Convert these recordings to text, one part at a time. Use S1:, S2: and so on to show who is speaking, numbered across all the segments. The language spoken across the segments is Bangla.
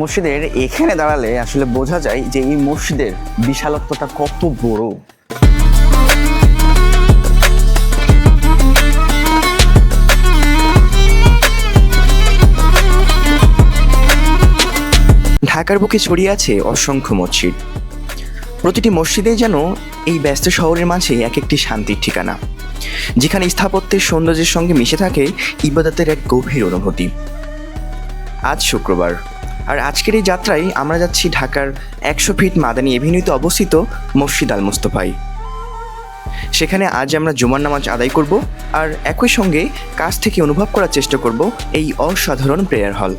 S1: মসজিদের এখানে দাঁড়ালে আসলে বোঝা যায় যে এই মসজিদের বিশালত্বটা কত বড়। ঢাকার বুকে ছড়িয়ে আছে অসংখ্য মসজিদ। প্রতিটি মসজিদেই যেন এই ব্যস্ত শহরের মাঝে এক একটি শান্তির ঠিকানা, যেখানে স্থাপত্যের সৌন্দর্যের সঙ্গে মিশে থাকে ইবাদতের এক গভীর অনুভূতি। আজ শুক্রবার, আর আজকের এই যাত্রায় আমরা যাচ্ছি ঢাকার 100 ফিট মাদানী এভিনিউতে অবস্থিত মসজিদ আল মুস্তফায়। সেখানে আজ আমরা জুমার নামাজ আদায় করব, আর একই সঙ্গে কাছ থেকে অনুভব করার চেষ্টা করব এই অসাধারণ প্রেয়ার হল।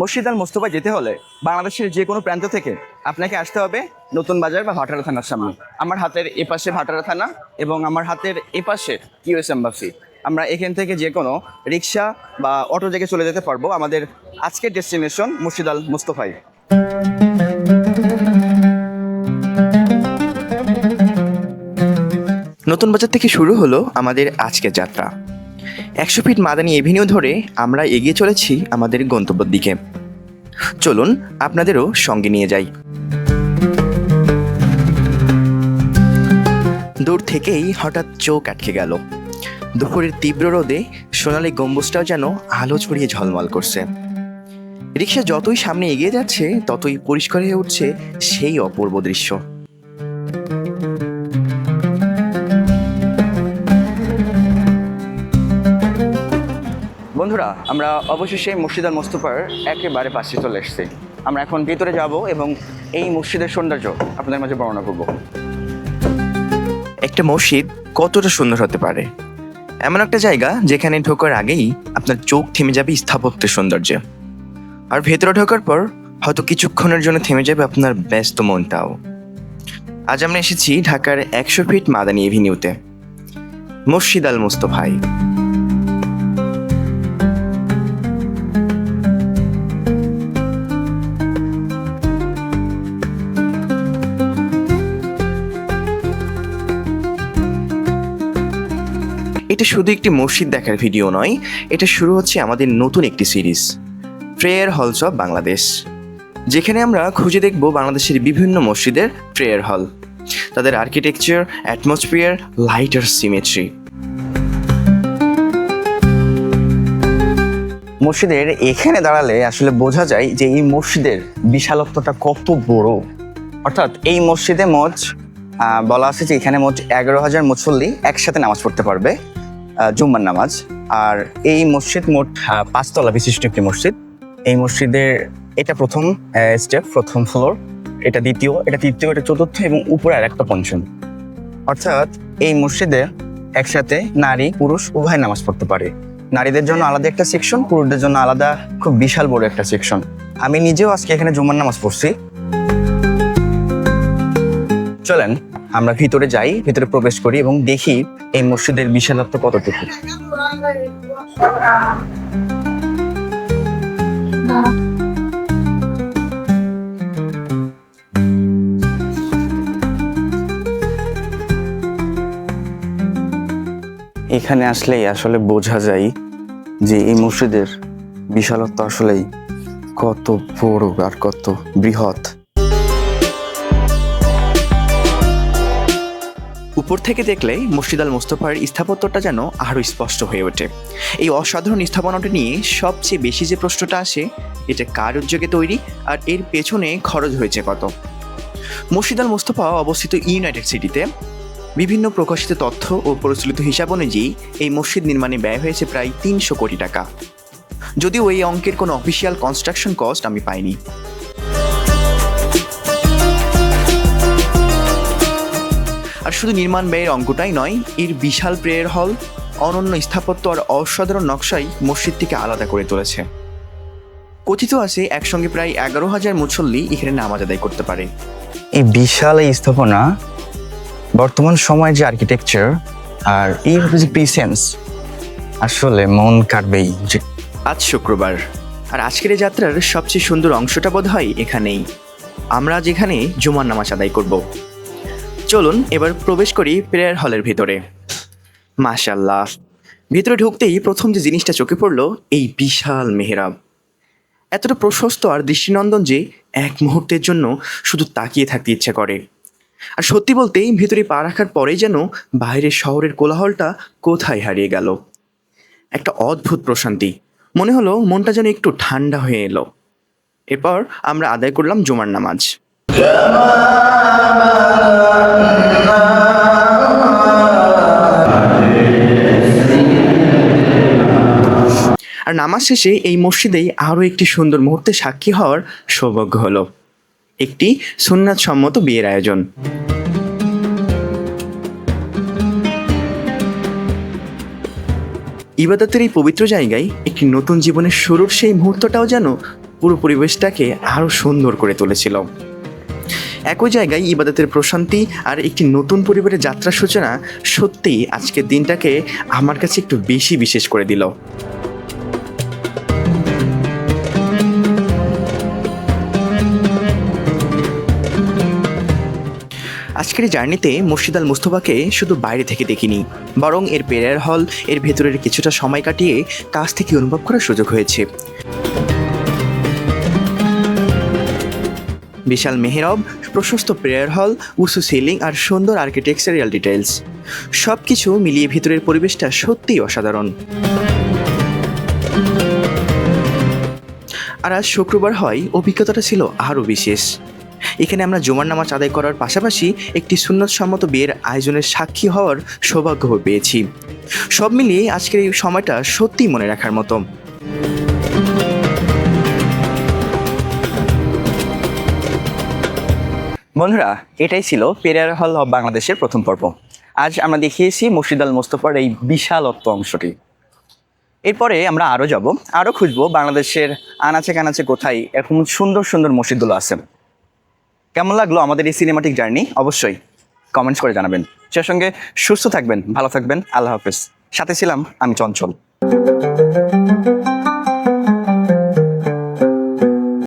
S1: মসজিদ আল মুস্তফায় যেতে হলে বাংলাদেশের যে কোনো প্রান্ত থেকে আপনাকে আসতে হবে নতুন বাজার বা ভাটারা থানার সামনে। আমার হাতের এপাশে ভাটারা থানা এবং আমার হাতের এপাশে ইউএস এম্বাসি। আমরা এখান থেকে যে কোনো রিক্সা বা অটো থেকে চলে যেতে পারবো আমাদের আজকের ডেস্টিনেশন মসজিদ আল মুস্তফায়। নতুন বাজার থেকে শুরু হলো আমাদের আজকের যাত্রা। 100 ফিট মাদানী এভিনিউ ধরে আমরা এগিয়ে চলেছি আমাদের গন্তব্যের দিকে। চলুন আপনাদেরও সঙ্গে নিয়ে যাই। দূর থেকেই হঠাৎ চোখ আটকে গেল। দুপুরের তীব্র রোদে সোনালী গম্বুজটাও যেন আলো ছড়িয়ে ঝলমল করছে। রিক্সা যতই সামনে এগিয়ে যাচ্ছে ততই পরিষ্কার হয়ে উঠছে সেই অপূর্ব দৃশ্য। বন্ধুরা, আমরা অবশেষে মসজিদ আল মুস্তফার একেবারে পাশে চলে এসেছি। আমরা এখন ভিতরে যাব এবং এই মসজিদের সৌন্দর্য আপনাদের মাঝে বর্ণনা করব। একটা মসজিদ কতটা সুন্দর হতে পারে, এমন একটা জায়গা যেখানে ঢোকার আগেই আপনার চোখ থেমে যাবে স্থাপত্যের সৌন্দর্যে, আর ভেতরে ঢোকার পর হয়তো কিছুক্ষণের জন্য থেমে যাবে আপনার ব্যস্ত মনটাও। আজ আমরা এসেছি ঢাকার 100 ফিট মাদানী এভিনিউতে, মসজিদ আল মুস্তফায়। এটা শুধু একটি মসজিদ দেখার ভিডিও নয়, এটা শুরু হচ্ছে আমাদের নতুন একটি series, prayer halls of Bangladesh, যেখানে আমরা খুঁজে দেখব বাংলাদেশের বিভিন্ন মসজিদের প্রেয়ার হল, তাদের আর্কিটেকচার, অ্যাটমসফিয়ার, লাইট আর সিমেট্রি। মসজিদের এখানে দাঁড়ালে আসলে বোঝা যায় যে এই মসজিদের বিশালত্বটা কত বড়। অর্থাৎ এই মসজিদে মোট বলা আছে যে এখানে মোট 11,000 মুসল্লি একসাথে নামাজ পড়তে পারবে, জুম্মার নামাজ। আর এই মসজিদ মোট 5 তলা বিশিষ্ট একটি মসজিদ। এই মসজিদের এটা প্রথম স্টেপ, প্রথম ফ্লোর, এটা দ্বিতীয়, এটা তৃতীয়, এটা চতুর্থ এবং উপরে আর একটা পঞ্চম। অর্থাৎ এই মসজিদে একসাথে নারী পুরুষ উভয় নামাজ পড়তে পারে। নারীদের জন্য আলাদা একটা সেকশন, পুরুষদের জন্য আলাদা খুব বিশাল বড় একটা সেকশন। আমি নিজেও আজকে এখানে জুম্মার নামাজ পড়ছি। চলেন আমরা ভিতরে যাই, ভিতরে প্রবেশ করি এবং দেখি এই মসজিদের বিশালত্ব কতটুকু। এখানে আসলেই আসলে বোঝা যায় যে এই মসজিদের বিশালত্ব আসলেই কত বড় আর কত বৃহৎ। উপর থেকে দেখলে মসজিদ আল মুস্তফার স্থাপত্যটা যেন আরও স্পষ্ট হয়ে ওঠে। এই অসাধারণ স্থাপনাটা নিয়ে সবচেয়ে বেশি যে প্রশ্নটা আসে, এটা কার উদ্যোগে তৈরি আর এর পেছনে খরচ হয়েছে কত। মসজিদ আল মুস্তফা অবস্থিত ইউনাইটেড সিটিতে। বিভিন্ন প্রকাশিত তথ্য ও প্রচলিত হিসাব অনুযায়ী এই মসজিদ নির্মাণে ব্যয় হয়েছে প্রায় 300 কোটি টাকা, যদিও এই অঙ্কের কোনো অফিসিয়াল কনস্ট্রাকশন কস্ট আমি পাইনি। আর শুধু নির্মাণ ব্যয়ের অঙ্কটাই নয়, এর বিশাল প্রেয়ার হল, অনন্য স্থাপত্য আর অসাধারণ নকশাই মসজিদটিকে আলাদা করে তুলেছে। কথিত আছে একসঙ্গে প্রায় 11,000 মুসল্লি এখানে নামাজ আদায় করতে পারে। এই বিশাল এই স্থাপনা, বর্তমান সময়ের যে আর্কিটেকচার আর এই যে প্রিসেন্স, আসলে মন কাটবেই। আজ শুক্রবার, আর আজকের এই যাত্রার সবচেয়ে সুন্দর অংশটা বোধ হয় এখানেই। আমরা আজ এখানে জুমার নামাজ আদায় করব। চলুন এবার প্রবেশ করি প্রেয়ার হলের ভিতরে। মাশাআল্লাহ,
S2: ভেতরে ঢুকতেই প্রথম যে জিনিসটা চোখে পড়ল, এই বিশাল মেহরাব। এতটা প্রশস্ত আর দৃষ্টিনন্দন যে এক মুহূর্তের জন্য শুধু তাকিয়ে থাকতে ইচ্ছে করে। আর সত্যি বলতেই ভেতরে পা রাখার পরেই যেন বাইরের শহরের কোলাহলটা কোথায় হারিয়ে গেল। একটা অদ্ভুত প্রশান্তি, মনে হলো মনটা যেন একটু ঠান্ডা হয়ে এলো। এরপর আমরা আদায় করলাম জুমার নামাজ। আর নামাজ শেষে এই মসজিদেই আরও একটি সুন্দর মুহূর্তে সাক্ষী হওয়ার সৌভাগ্য হলো, একটি সুন্নাত সম্মত বিয়ের আয়োজন। ইবাদতের এই পবিত্র জায়গায় একটি নতুন জীবনের শুরুর সেই মুহূর্তটাও যেন পুরো পরিবেশটাকে আরও সুন্দর করে তুলেছিল। একই জায়গায় ইবাদতের প্রশান্তি আর একটি নতুন পরিবারের যাত্রার সূচনা সত্যিই আজকের দিনটাকে আমার কাছে একটু বেশি বিশেষ করে দিল। আজকের এই জার্নিতে মসজিদ আল মুস্তফাকে শুধু বাইরে থেকে দেখিনি, বরং এর প্রেয়ার হল, এর ভেতরের কিছুটা সময় কাটিয়ে কাছ থেকে অনুভব করার সুযোগ হয়েছে। বিশাল মেহরাব, প্রশস্ত প্রেয়ার হল, উঁচু সিলিং আর সুন্দর আর্কিটেকচারাল ডিটেলস, সব কিছু মিলিয়ে ভিতরের পরিবেশটা সত্যিই অসাধারণ। আর আজ শুক্রবার হয়, অভিজ্ঞতাটা ছিল আরও বিশেষ। এখানে আমরা জুমার নামাজ আদায় করার পাশাপাশি একটি সুন্নতসম্মত বিয়ের আয়োজনের সাক্ষী হওয়ার সৌভাগ্য পেয়েছি। সব মিলিয়ে আজকের এই সময়টা সত্যিই মনে রাখার মতো।
S1: বন্ধুরা, এটাই ছিল পেরিয়ার হল অব বাংলাদেশের প্রথম পর্ব। আজ আমরা দেখিয়েছি মসজিদ আল মুস্তফার এই বিশালত্ব অংশটি। এরপরে আমরা আরও যাব, আরও খুঁজবো বাংলাদেশের আনাচে কানাচে কোথায় এরকম সুন্দর সুন্দর মসজিদগুলো আছে। কেমন লাগলো আমাদের এই সিনেমাটিক জার্নি অবশ্যই কমেন্টস করে জানাবেন। সে সঙ্গে সুস্থ থাকবেন, ভালো থাকবেন। আল্লাহ হাফেজ। সাথে ছিলাম আমি চঞ্চল।